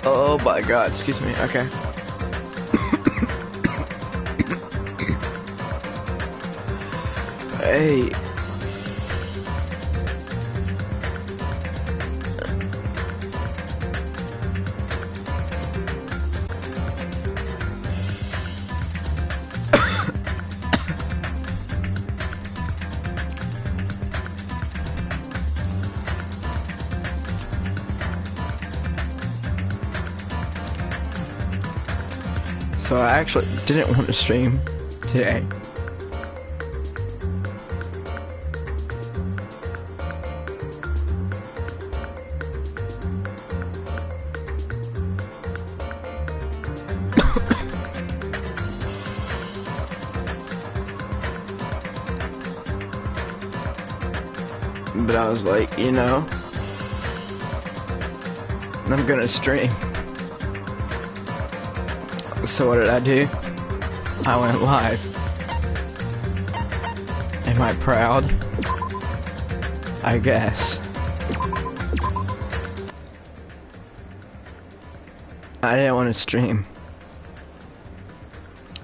Oh my god, excuse me, okay. Hey. So I actually didn't want to stream today. But I was like, you know, I'm gonna stream. So what did I do? I went live. Am I proud? I guess. I didn't want to stream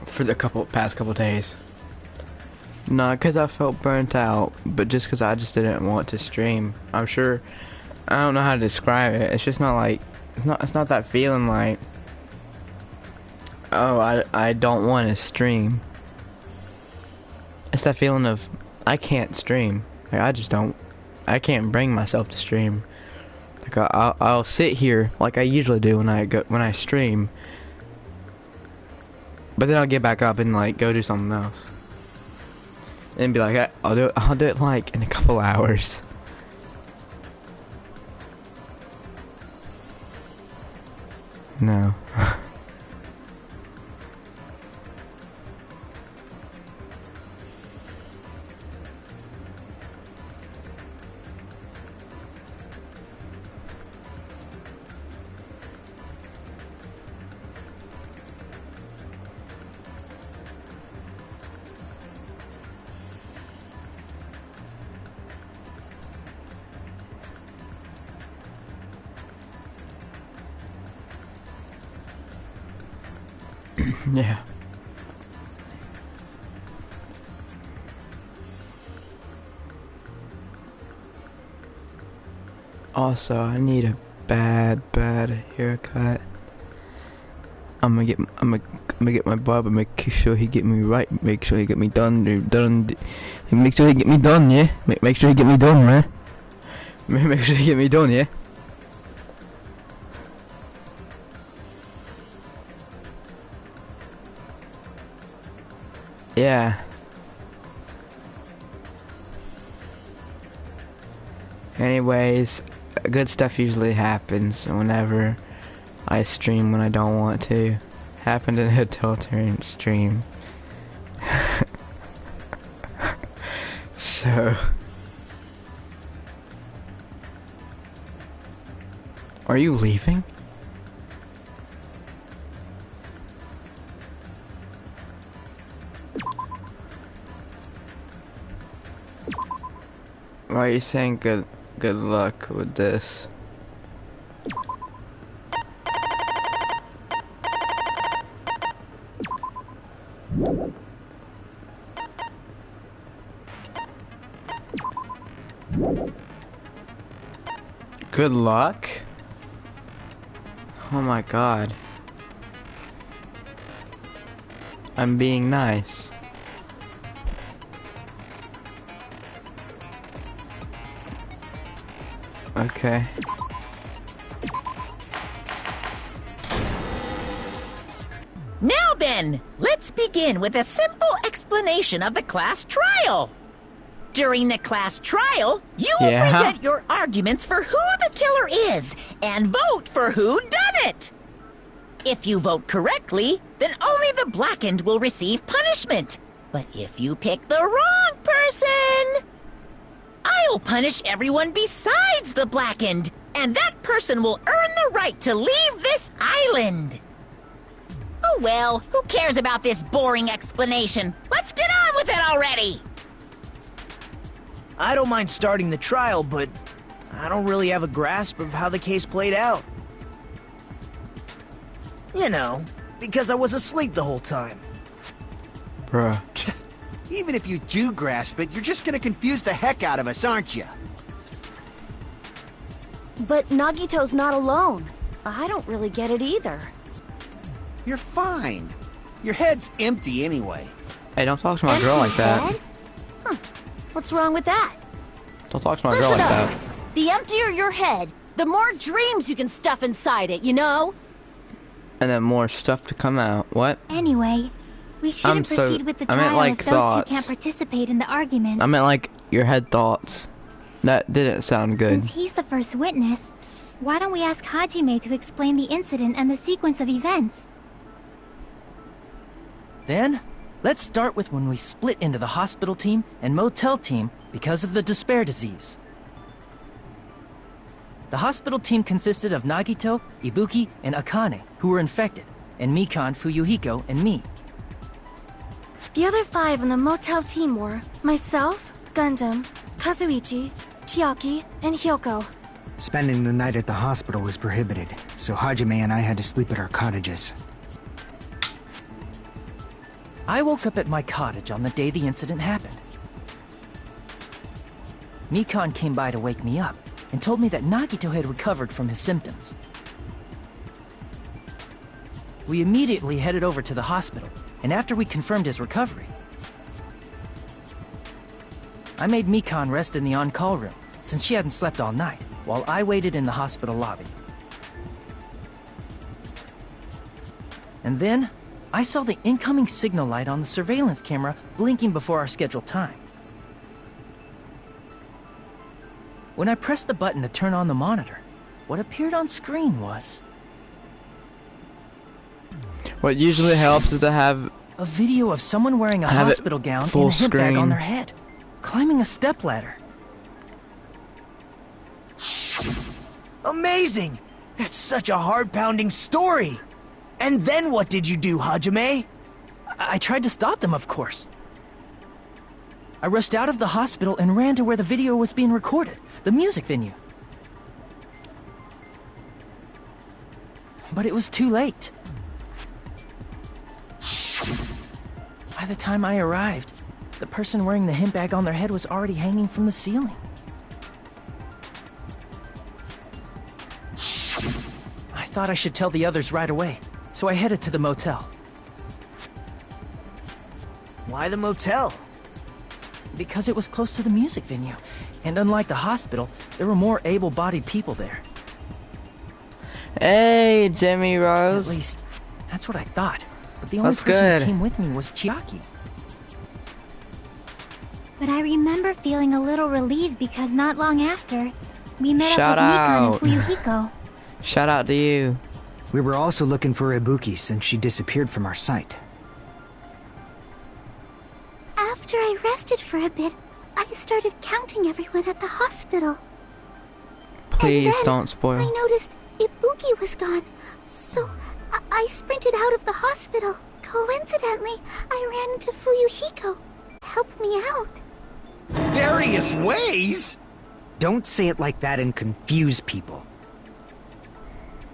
for the past couple days. Not because I felt burnt out, but just because I just didn't want to stream. I'm sure, I don't know how to describe it. It's just not like, it's not that feeling like, oh, I don't want to stream. It's that feeling of, I can't stream. Like, I can't bring myself to stream. Like, I'll sit here like I usually do when I stream. But then I'll get back up and like go do something else. And be like, I'll do it like in a couple hours. No. Yeah. Also, I need a bad haircut. I'm gonna get my barber, make sure he get me right, make sure he get me done, make sure he get me done, yeah. Make sure he get me done, man. Make sure he get me done, yeah. Yeah. Anyways, good stuff usually happens whenever I stream when I don't want to. Happened in a hotel turn stream. So, are you leaving? Why are you saying good luck with this? Good luck? Oh my god. I'm being nice. Okay. Now then, let's begin with a simple explanation of the class trial. During the class trial, you will present your arguments for who the killer is and vote for who done it. If you vote correctly, then only the blackened will receive punishment. But if you pick the wrong person, I'll punish everyone besides the blackened, and that person will earn the right to leave this island. Oh well, who cares about this boring explanation? Let's get on with it already! I don't mind starting the trial, but I don't really have a grasp of how the case played out. You know, because I was asleep the whole time. Bruh. Even if you do grasp it, you're just gonna confuse the heck out of us, aren't you? But Nagito's not alone. I don't really get it either. You're fine. Your head's empty anyway. Hey, don't talk to my girl like that. Head? Huh. What's wrong with that? Don't talk to my girl like that. The emptier your head, the more dreams you can stuff inside it, you know? And then more stuff to come out. What? Anyway, we shouldn't proceed with the I meant trial like if those thoughts. two can't participate in the arguments. I meant like your head thoughts. That didn't sound good. Since he's the first witness, why don't we ask Hajime to explain the incident and the sequence of events? Then, let's start with when we split into the hospital team and motel team because of the despair disease. The hospital team consisted of Nagito, Ibuki, and Akane, who were infected, and Mikan, Fuyuhiko, and me. The other 5 on the motel team were myself, Gundam, Kazuichi, Chiaki, and Hyoko. Spending the night at the hospital was prohibited, so Hajime and I had to sleep at our cottages. I woke up at my cottage on the day the incident happened. Mikan came by to wake me up and told me that Nagito had recovered from his symptoms. We immediately headed over to the hospital, and after we confirmed his recovery, I made Mikan rest in the on-call room, since she hadn't slept all night, while I waited in the hospital lobby. And then, I saw the incoming signal light on the surveillance camera blinking before our scheduled time. When I pressed the button to turn on the monitor, what appeared on screen was... What usually helps is to have a video of someone wearing a hospital gown and a hip bag on their head, climbing a stepladder. Amazing! That's such a heart-pounding story! And then what did you do, Hajime? I tried to stop them, of course. I rushed out of the hospital and ran to where the video was being recorded, the music venue. But it was too late. By the time I arrived, the person wearing the hemp bag on their head was already hanging from the ceiling. I thought I should tell the others right away, so I headed to the motel. Why the motel? Because it was close to the music venue, and unlike the hospital, there were more able-bodied people there. Hey, Jimmy Rose. At least, that's what I thought. But the only person who came with me was Chiaki. But I remember feeling a little relieved because not long after, we met Shout up with Mikan and Fuyuhiko. Shout out to you. We were also looking for Ibuki since she disappeared from our sight. After I rested for a bit, I started counting everyone at the hospital. Please then don't spoil. I noticed Ibuki was gone, so I sprinted out of the hospital. Coincidentally, I ran into Fuyuhiko. Help me out. Various ways? Don't say it like that and confuse people.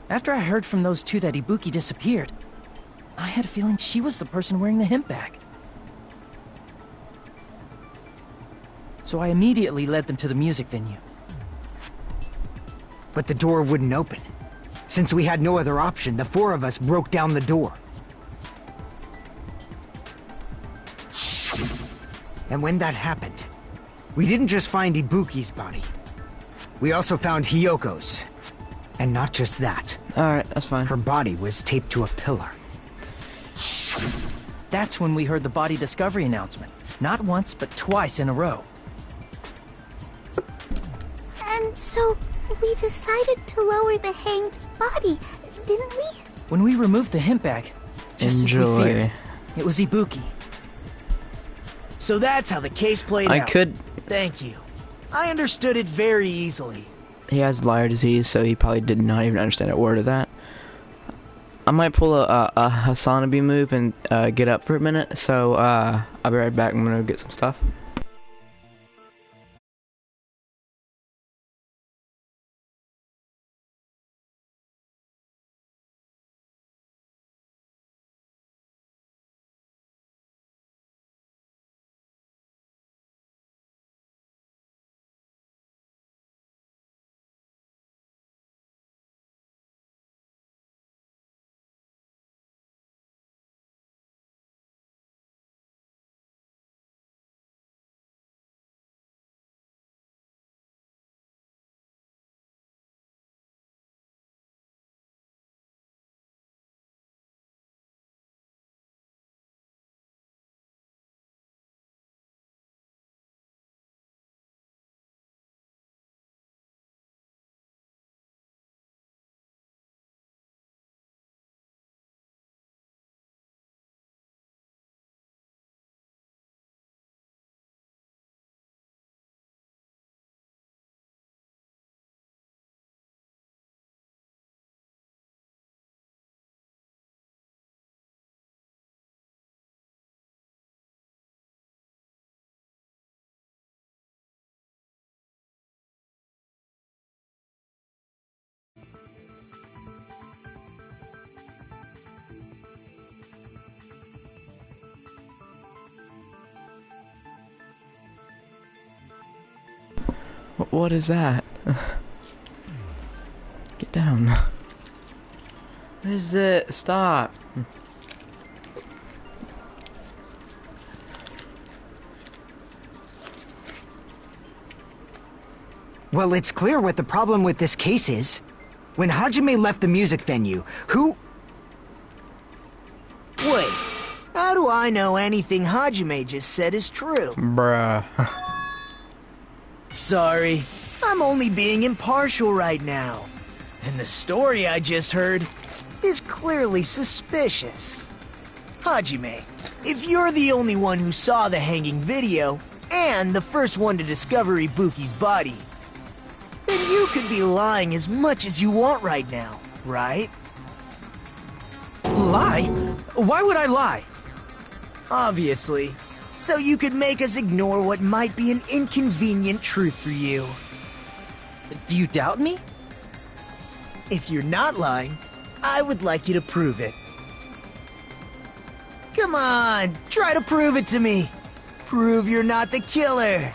After I heard from those two that Ibuki disappeared, I had a feeling she was the person wearing the hemp bag. So I immediately led them to the music venue. But the door wouldn't open. Since we had no other option, the 4 of us broke down the door. And when that happened, we didn't just find Ibuki's body. We also found Hyoko's. And not just that. Alright, that's fine. Her body was taped to a pillar. That's when we heard the body discovery announcement. Not once, but twice in a row. And so, we decided to lower the hanged body, didn't we? When we removed the hemp bag, just as we feared, it was Ibuki. So that's how the case played out. Thank you. I understood it very easily. He has liar disease, so he probably did not even understand a word of that. I might pull a Hasanabe move and get up for a minute, so I'll be right back. I'm gonna get some stuff. What is that? Get down. What is it? Stop. Well, it's clear what the problem with this case is. When Hajime left the music venue, who... Wait, how do I know anything Hajime just said is true? Bruh. Sorry, I'm only being impartial right now. And the story I just heard is clearly suspicious. Hajime, if you're the only one who saw the hanging video, and the first one to discover Ibuki's body, then you could be lying as much as you want right now, right? Lie? Why would I lie? Obviously. So you could make us ignore what might be an inconvenient truth for you. Do you doubt me? If you're not lying, I would like you to prove it. Come on, try to prove it to me. Prove you're not the killer.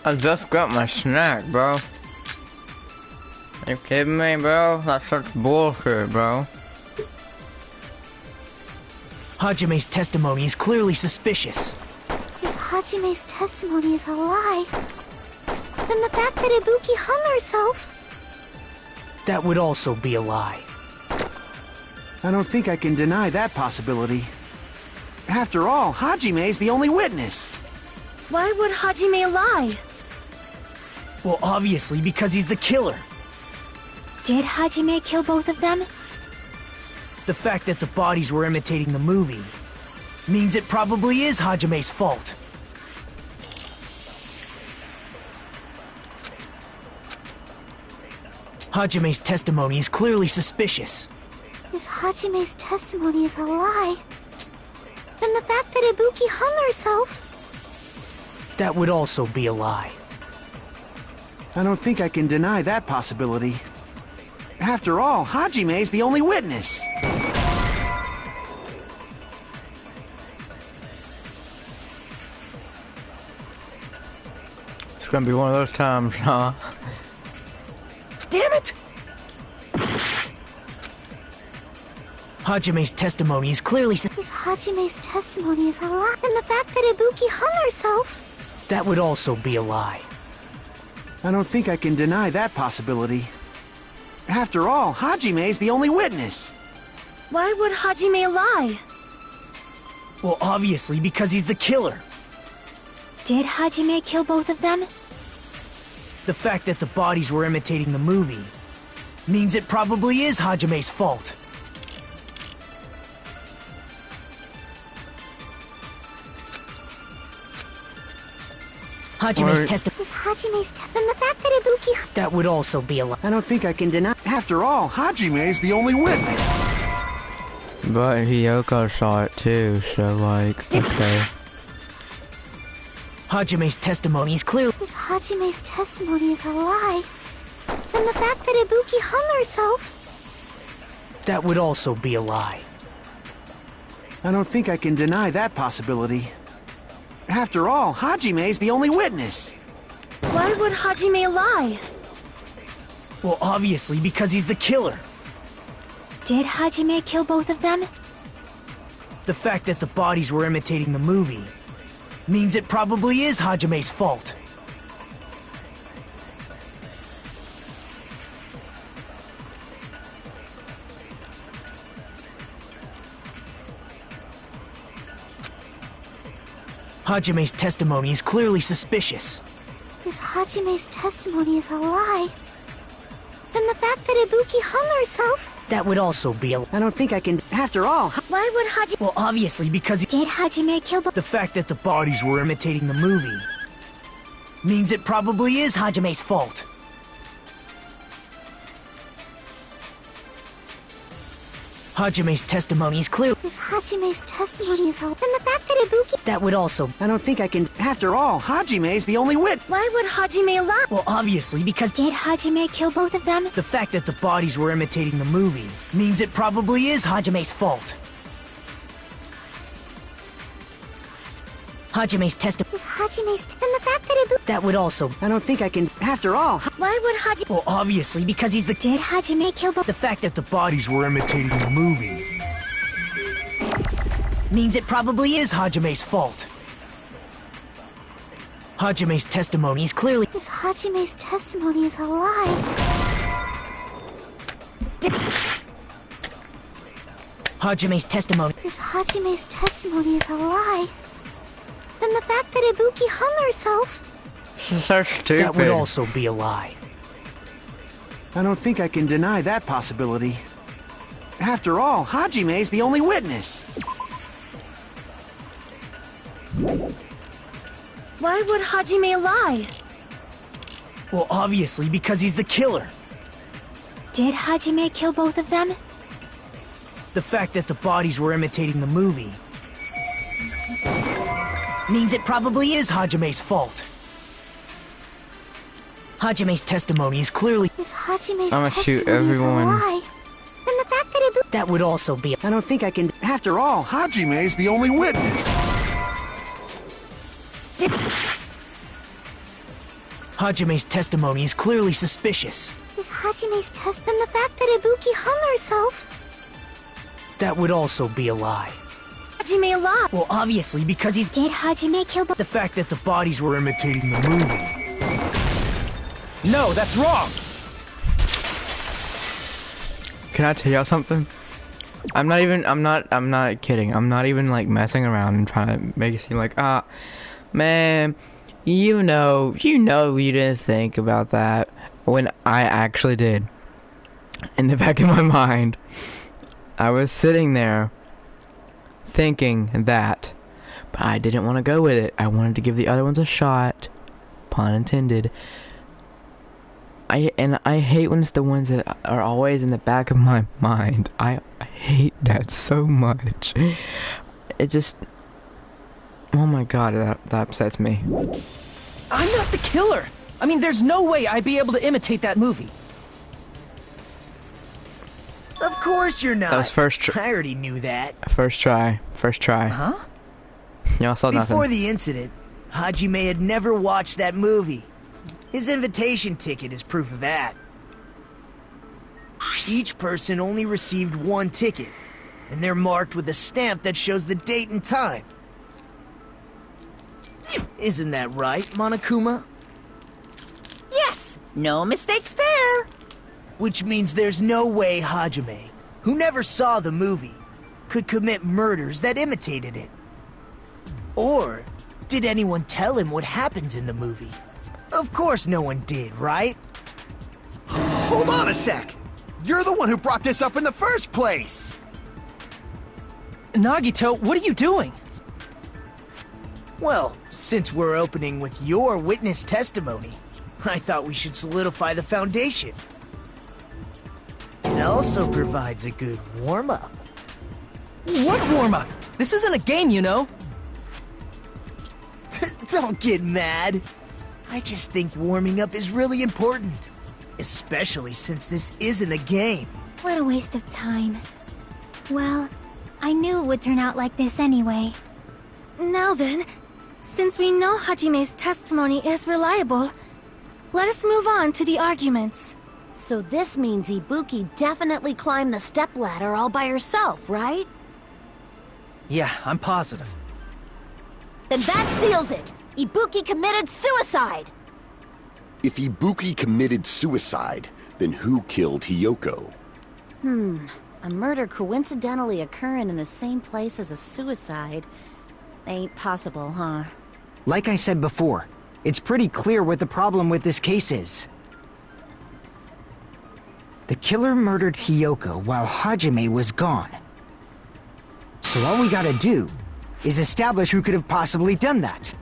I just got my snack, bro. You kidding me, bro? That's such bullshit, bro. Hajime's testimony is clearly suspicious. If Hajime's testimony is a lie, then the fact that Ibuki hung herself... That would also be a lie. I don't think I can deny that possibility. After all, Hajime's the only witness. Why would Hajime lie? Well, obviously because he's the killer. Did Hajime kill both of them? The fact that the bodies were imitating the movie means it probably is Hajime's fault. Hajime's testimony is clearly suspicious. If Hajime's testimony is a lie, then the fact that Ibuki hung herself... That would also be a lie. I don't think I can deny that possibility. After all, Hajime's the only witness. It's gonna be one of those times, huh? Damn it! Hajime's testimony is clearly... If Hajime's testimony is a lie, then the fact that Ibuki hung herself... That would also be a lie. I don't think I can deny that possibility. After all, Hajime's the only witness. Why would Hajime lie? Well, obviously because he's the killer. Did Hajime kill both of them? The fact that the bodies were imitating the movie means it probably is Hajime's fault. Hajime's testimony... If Hajime's then the fact that Ibuki... That would also be a lie. I don't think I can deny... After all, Hajime's the only witness. But Hiyoko saw it too, so like, okay. Hajime's testimony is clear. If Hajime's testimony is a lie, then the fact that Ibuki hung herself... That would also be a lie. I don't think I can deny that possibility. After all, Hajime's the only witness. Why would Hajime lie? Well, obviously because he's the killer. Did Hajime kill both of them? The fact that the bodies were imitating the movie means it probably is Hajime's fault. Hajime's testimony is clearly suspicious. If Hajime's testimony is a lie, then the fact that Ibuki hung herself... That would also be a... I don't think I can... After all... Why would Hajime... Well, obviously because... Did Hajime kill both... The fact that the bodies were imitating the movie means it probably is Hajime's fault. Hajime's testimony is clear. If Hajime's testimony is then the fact that Ibuki... That would also... I don't think I can... After all, Hajime's the only witness. Why would Hajime lie? Well, obviously, because... Did Hajime kill both of them? The fact that the bodies were imitating the movie means it probably is Hajime's fault. Hajime's testimony... If Hajime's... then the fact that Ibuki... That would also... I don't think I can... After all... Why would Hajime... Well, obviously, because he's the... Did Hajime kill both... The fact that the bodies were imitating the movie means it probably is Hajime's fault. Hajime's testimony is clearly... If Hajime's testimony is a lie... Hajime's testimony... If Hajime's testimony is a lie... then the fact that Ibuki hung herself... This is so stupid. That would also be a lie. I don't think I can deny that possibility. After all, Hajime's the only witness. Why would Hajime lie? Well, obviously, because he's the killer. Did Hajime kill both of them? The fact that the bodies were imitating the movie means it probably is Hajime's fault. Hajime's testimony is clearly... If Hajime's I'ma shoot everyone. is a lie, then the fact that Ibuki... That would also be... I don't think I can... After all, Hajime's the only witness. Hajime's testimony is clearly suspicious. If Hajime's then the fact that Ibuki hung herself... That would also be a lie. Hajime lie. Well, obviously, because he's... Did Hajime kill both... The fact that the bodies were imitating the movie... No, that's wrong! Can I tell y'all something? I'm not kidding. I'm not even like messing around and trying to make it seem like, man, you know you didn't think about that when I actually did. In the back of my mind, I was sitting there thinking that, but I didn't want to go with it. I wanted to give the other ones a shot, pun intended. I hate when it's the ones that are always in the back of my mind. I hate that so much. It just... Oh my god, that upsets me. I'm not the killer! I mean, there's no way I'd be able to imitate that movie. Of course you're not. That was first try. I already knew that. First try. Huh? Y'all saw nothing. Before the incident, Hajime had never watched that movie. His invitation ticket is proof of that. Each person only received one ticket, and they're marked with a stamp that shows the date and time. Isn't that right, Monokuma? Yes, no mistakes there. Which means there's no way Hajime, who never saw the movie, could commit murders that imitated it. Or did anyone tell him what happens in the movie? Of course no one did, right? Hold on a sec! You're the one who brought this up in the first place! Nagito, what are you doing? Well, since we're opening with your witness testimony, I thought we should solidify the foundation. It also provides a good warm-up. What warm-up? This isn't a game, you know. Don't get mad. I just think warming up is really important. Especially since this isn't a game. What a waste of time. Well, I knew it would turn out like this anyway. Now then, since we know Hajime's testimony is reliable, let us move on to the arguments. So this means Ibuki definitely climbed the stepladder all by herself, right? Yeah, I'm positive. Then that seals it! Ibuki committed suicide! If Ibuki committed suicide, then who killed Hiyoko? A murder coincidentally occurring in the same place as a suicide. Ain't possible, huh? Like I said before, it's pretty clear what the problem with this case is. The killer murdered Hiyoko while Hajime was gone. So all we gotta do is establish who could have possibly done that.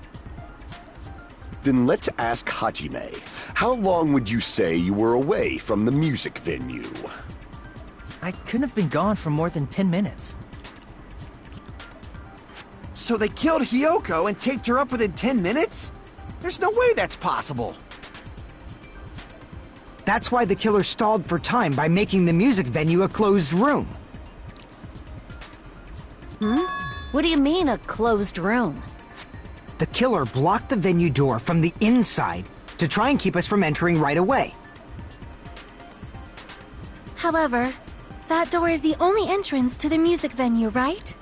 Then let's ask Hajime. How long would you say you were away from the music venue? I couldn't have been gone for more than 10 minutes. So they killed Hiyoko and taped her up within 10 minutes? There's no way that's possible. That's why the killer stalled for time by making the music venue a closed room. What do you mean, a closed room? The killer blocked the venue door from the inside to try and keep us from entering right away. However, that door is the only entrance to the music venue, right?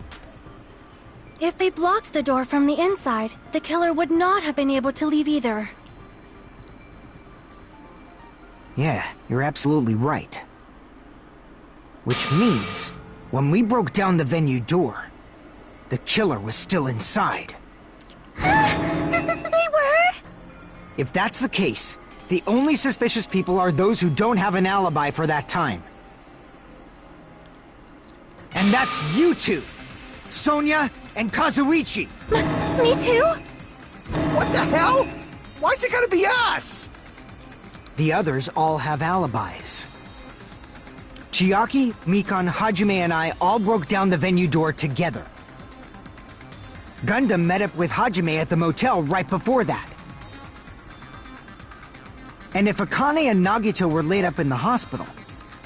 If they blocked the door from the inside, the killer would not have been able to leave either. Yeah, you're absolutely right. Which means, when we broke down the venue door, the killer was still inside. They were? If that's the case, the only suspicious people are those who don't have an alibi for that time. And that's you two! Sonia and Kazuichi! Me too? What the hell? Why's it gotta be us? The others all have alibis. Chiaki, Mikan, Hajime, and I all broke down the venue door together. Gundam met up with Hajime at the motel right before that. And if Akane and Nagito were laid up in the hospital,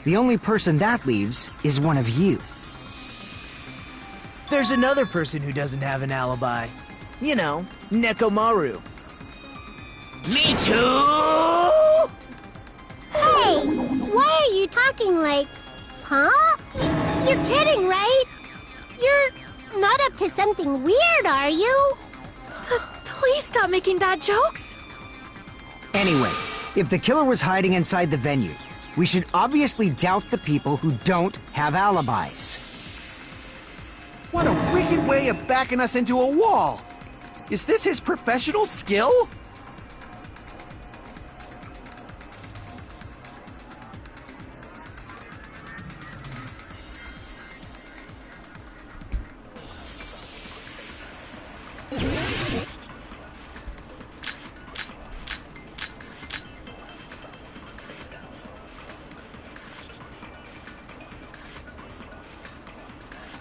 the only person that leaves is one of you. There's another person who doesn't have an alibi. You know, Nekomaru. Me too! Hey, why are you talking like... Huh? You're kidding, right? You're not up to something weird, are you? Please stop making bad jokes. Anyway, if the killer was hiding inside the venue, we should obviously doubt the people who don't have alibis. What a wicked way of backing us into a wall! Is this his professional skill?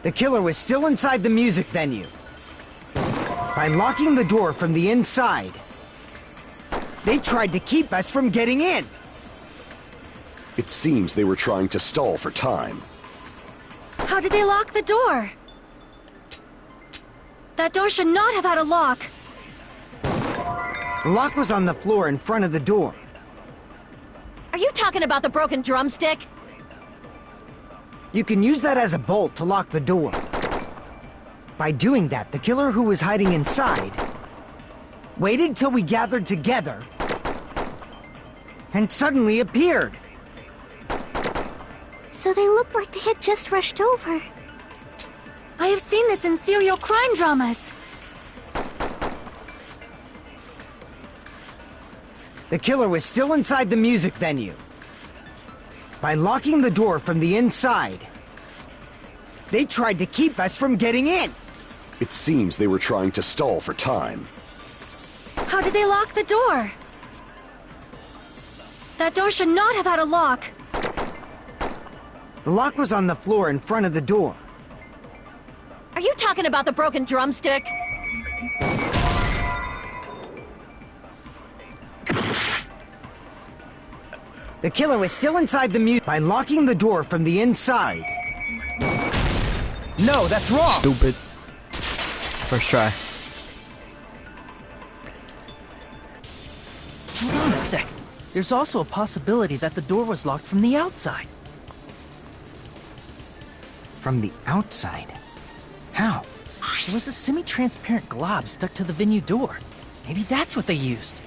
The killer was still inside the music venue. By locking the door from the inside, they tried to keep us from getting in. It seems they were trying to stall for time. How did they lock the door? That door should not have had a lock. The lock was on the floor in front of the door. Are you talking about the broken drumstick? You can use that as a bolt to lock the door. By doing that, the killer who was hiding inside waited till we gathered together and suddenly appeared. So they looked like they had just rushed over. I have seen this in serial crime dramas. The killer was still inside the music venue. By locking the door from the inside, they tried to keep us from getting in. It seems they were trying to stall for time. How did they lock the door? That door should not have had a lock. The lock was on the floor in front of the door. Are you talking about the broken drumstick? The killer was still inside the music by locking the door from the inside. No, that's wrong! Stupid. First try. Hold on a sec. There's also a possibility that the door was locked from the outside. From the outside? How? There was a semi-transparent glob stuck to the venue door. Maybe that's what they used.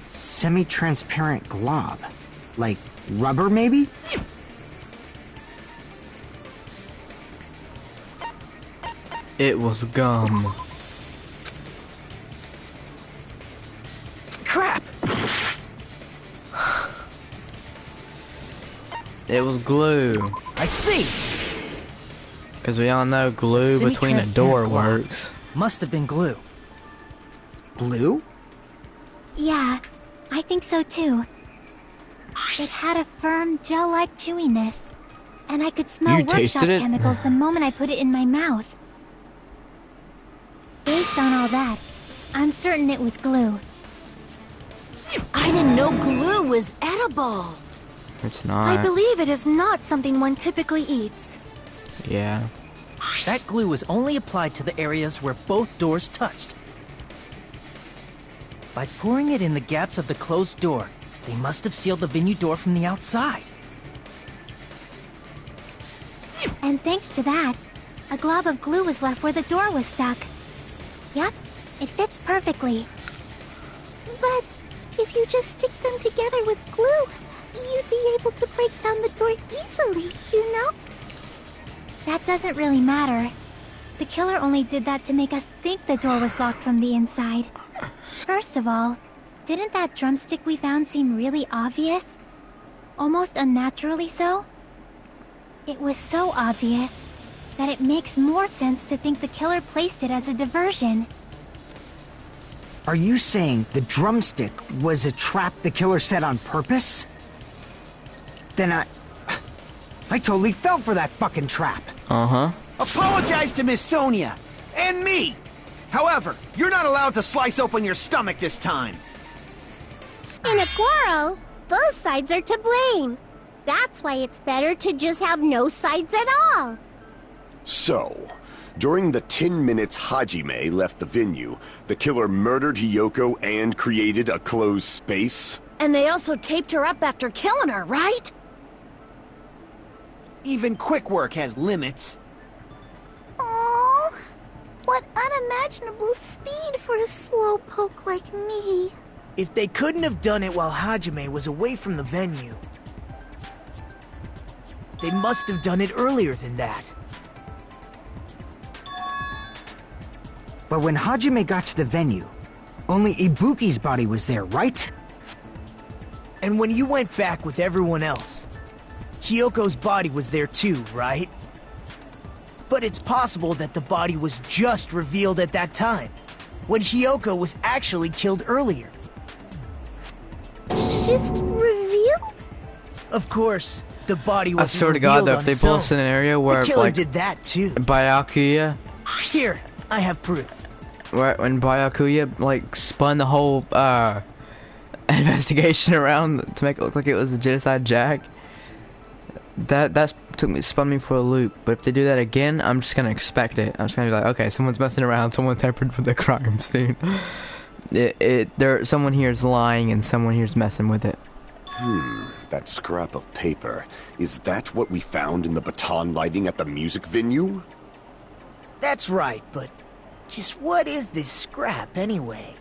Semi-transparent glob? Like rubber, maybe? It was gum. Crap! It was glue. I see! Because we all know glue between a door works. Must have been glue. Glue? Yeah, I think so too. It had a firm, gel-like chewiness, and I could smell You workshop tasted it? chemicals the moment I put it in my mouth. Based on all that, I'm certain it was glue. I didn't know glue was edible. It's not. I believe it is not something one typically eats. Yeah. That glue was only applied to the areas where both doors touched. By pouring it in the gaps of the closed door, they must have sealed the venue door from the outside. And thanks to that, a glob of glue was left where the door was stuck. Yep, it fits perfectly. But if you just stick them together with glue, you'd be able to break down the door easily, you know? That doesn't really matter. The killer only did that to make us think the door was locked from the inside. First of all, didn't that drumstick we found seem really obvious? Almost unnaturally so? It was so obvious that it makes more sense to think the killer placed it as a diversion. Are you saying the drumstick was a trap the killer set on purpose? Then I totally fell for that fucking trap. Uh-huh. Apologize to Miss Sonia. And me. However, you're not allowed to slice open your stomach this time. In a quarrel, both sides are to blame. That's why it's better to just have no sides at all. So, during the 10 minutes Hajime left the venue, the killer murdered Hiyoko and created a closed space? And they also taped her up after killing her, right? Even quick work has limits. Oh, what unimaginable speed for a slowpoke like me. If they couldn't have done it while Hajime was away from the venue, they must have done it earlier than that. But when Hajime got to the venue, only Ibuki's body was there, right? And when you went back with everyone else, Hiyoko's body was there too, right? But it's possible that the body was just revealed at that time, when Hiyoko was actually killed earlier. Just revealed? Of course, the body was I swear to God, though, if they pull a scenario where, the killer like, did that too. Byakuya, Here, I have proof. right when Byakuya, like, spun the whole, investigation around to make it look like it was a genocide jack, that spun me for a loop. But if they do that again, I'm just gonna expect it. I'm just gonna be like, okay, someone's messing around, someone tampered with the crime scene. Someone here is lying and someone here is messing with it. That scrap of paper. Is that what we found in the baton lighting at the music venue? That's right, but just what is this scrap anyway?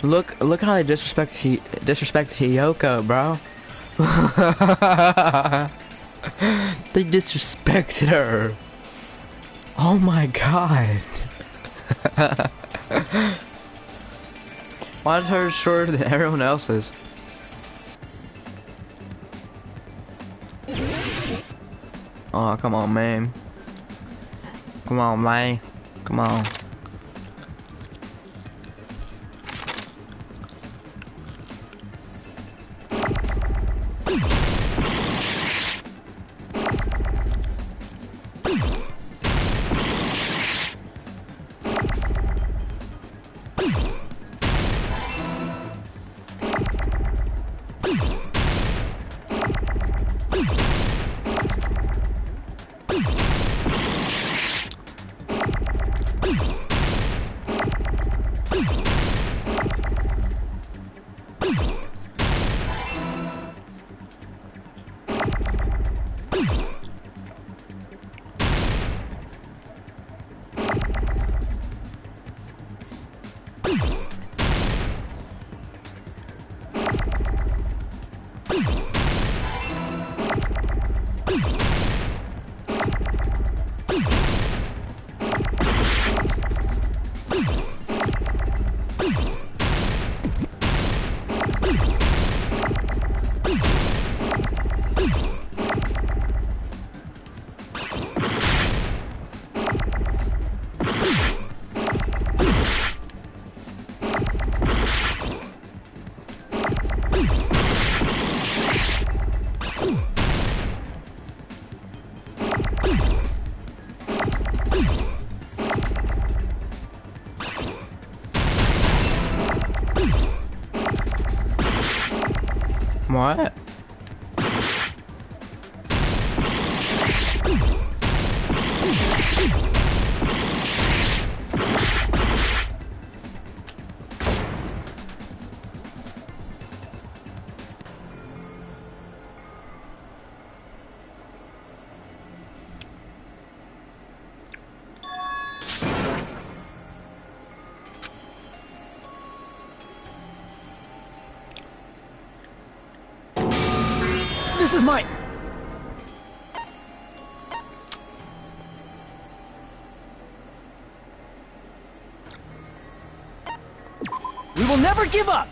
Look how they disrespect Hiyoko, bro. They disrespected her. Oh my God. Why is hers shorter than everyone else's? Oh, come on, man. Come on, man. Come on. What? This is mine! We will never give up!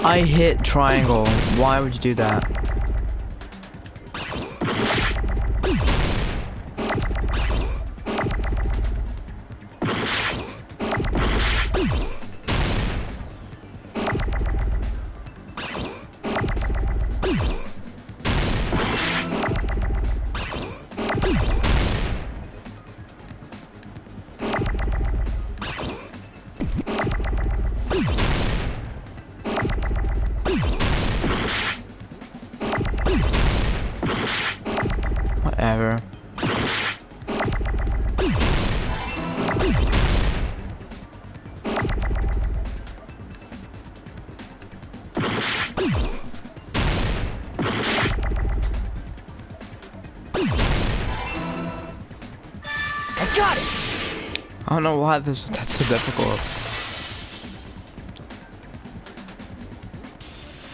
I hit triangle. Why would you do that? Whatever. I got it! I don't know why that's so difficult.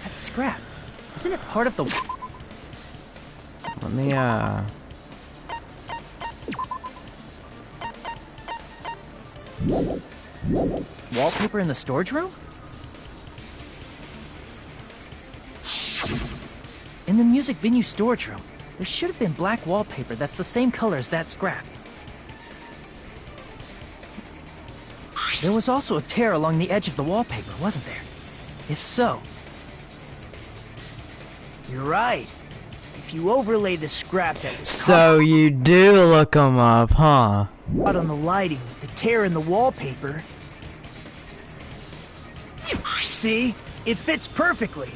That's scrap. Isn't it part of the... Let me, Wallpaper in the storage room? In the music venue storage room, there should have been black wallpaper that's the same color as that scrap. There was also a tear along the edge of the wallpaper, wasn't there? If so... You're right. If you overlay the scrap that was so you do look them up, huh? caught on the lighting with the tear in the wallpaper... See? It fits perfectly.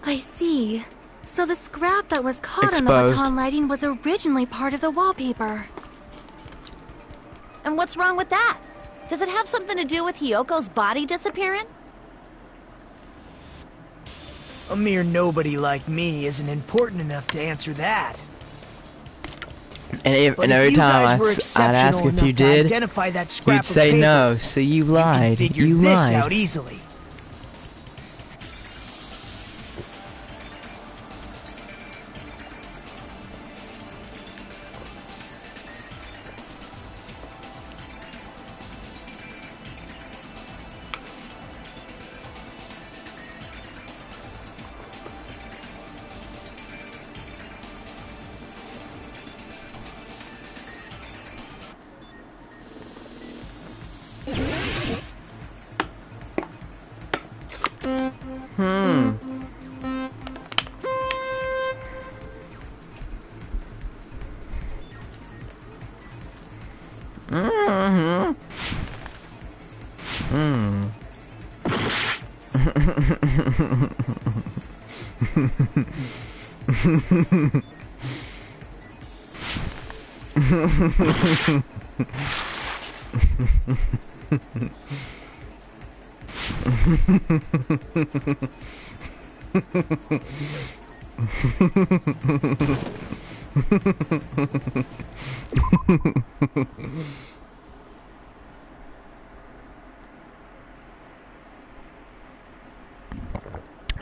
I see. So the scrap that was caught on the Exposed. baton lighting was originally part of the wallpaper. And what's wrong with that? Does it have something to do with Hiyoko's body disappearing? A mere nobody like me isn't important enough to answer that. And But every if you time guys were I'd ask exceptional if enough you to did, identify that scrap you'd of say paper, no. So you lied. You can figure You this lied. out easily.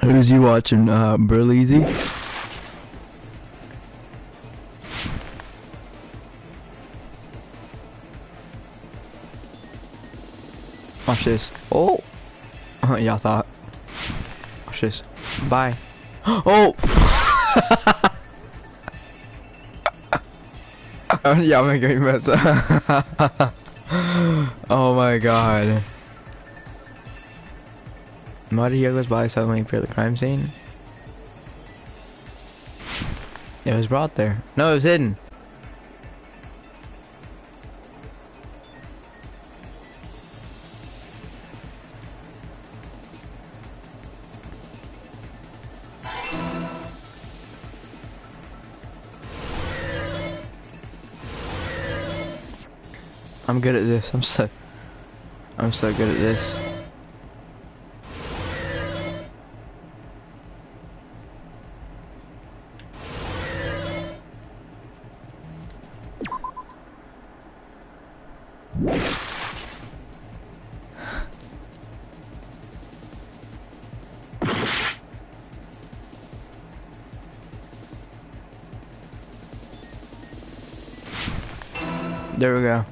Who's you watching, Burleezy? Watch this. Oh! Y'all thought. Watch this. Bye. Oh! Y'all making me mess up. Oh my god. Muddy here goes by suddenly for the crime scene. It was brought there. No, it was hidden. I'm good at this. I'm so good at this. There we go.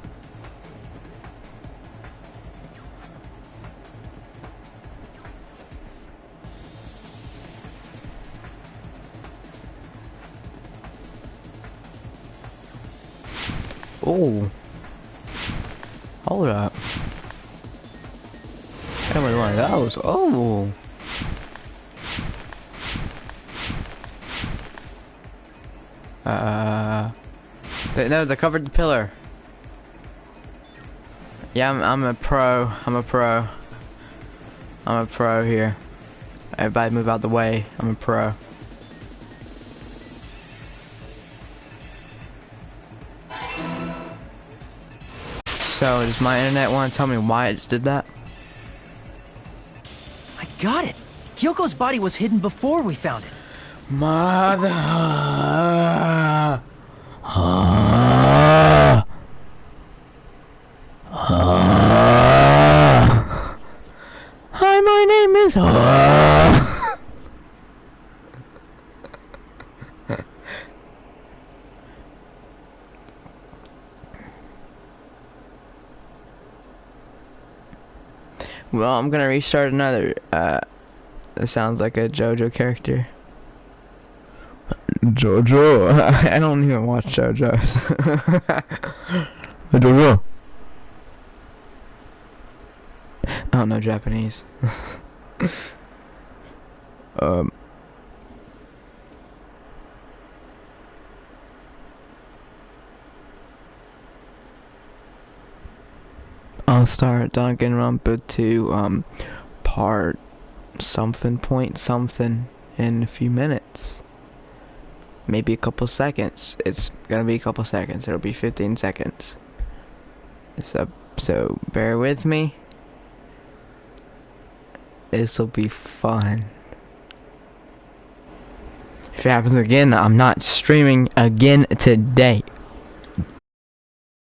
Oh, hold up. How many one of those? Oh, no, they covered the pillar. Yeah, I'm a pro. I'm a pro. I'm a pro here. Everybody move out the way. I'm a pro. So, does my internet want to tell me why it just did that? I got it. Kyoko's body was hidden before we found it. Mother. Hi, my name is. Well, I'm gonna restart another. That sounds like a JoJo character. JoJo? I don't even watch JoJo's. JoJo. I don't know Japanese. I'll start Danganronpa 2, part something point something in a few minutes. Maybe a couple seconds. It's gonna be a couple seconds. It'll be 15 seconds. So bear with me. This'll be fun. If it happens again, I'm not streaming again today.